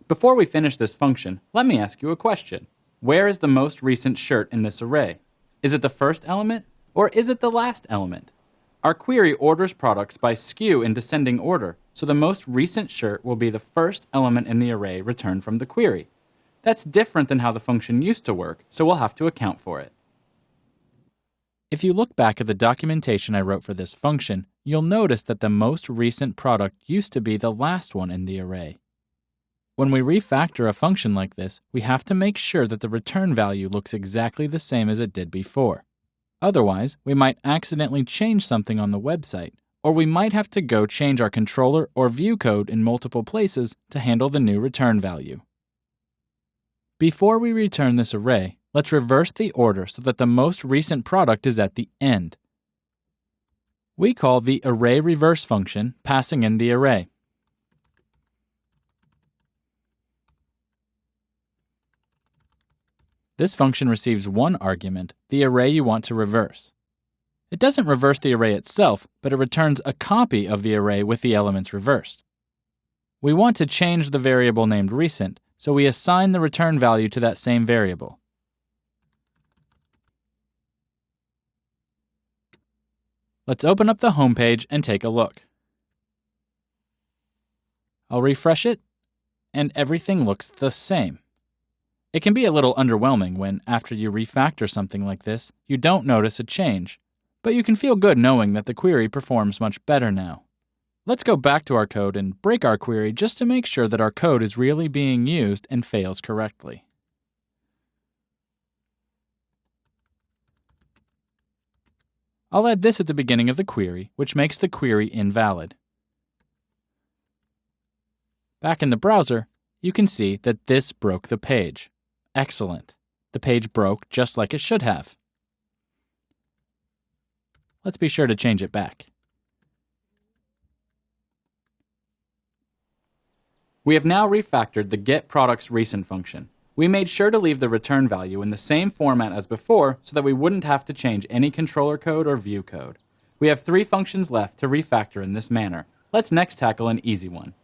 Before we finish this function, let me ask you a question. Where is the most recent shirt in this array? Is it the first element, or is it the last element? Our query orders products by SKU in descending order, so the most recent shirt will be the first element in the array returned from the query. That's different than how the function used to work, so we'll have to account for it. If you look back at the documentation I wrote for this function, you'll notice that the most recent product used to be the last one in the array. When we refactor a function like this, we have to make sure that the return value looks exactly the same as it did before. Otherwise, we might accidentally change something on the website, or we might have to go change our controller or view code in multiple places to handle the new return value. Before we return this array, let's reverse the order so that the most recent product is at the end. We call the array reverse function passing in the array. This function receives one argument, the array you want to reverse. It doesn't reverse the array itself, but it returns a copy of the array with the elements reversed. We want to change the variable named recent, so we assign the return value to that same variable. Let's open up the home page and take a look. I'll refresh it, and everything looks the same. It can be a little underwhelming when, after you refactor something like this, you don't notice a change, but you can feel good knowing that the query performs much better now. Let's go back to our code and break our query just to make sure that our code is really being used and fails correctly. I'll add this at the beginning of the query, which makes the query invalid. Back in the browser, you can see that this broke the page. Excellent. The page broke just like it should have. Let's be sure to change it back. We have now refactored the getProductsRecent function. We made sure to leave the return value in the same format as before so that we wouldn't have to change any controller code or view code. We have 3 functions left to refactor in this manner. Let's next tackle an easy one.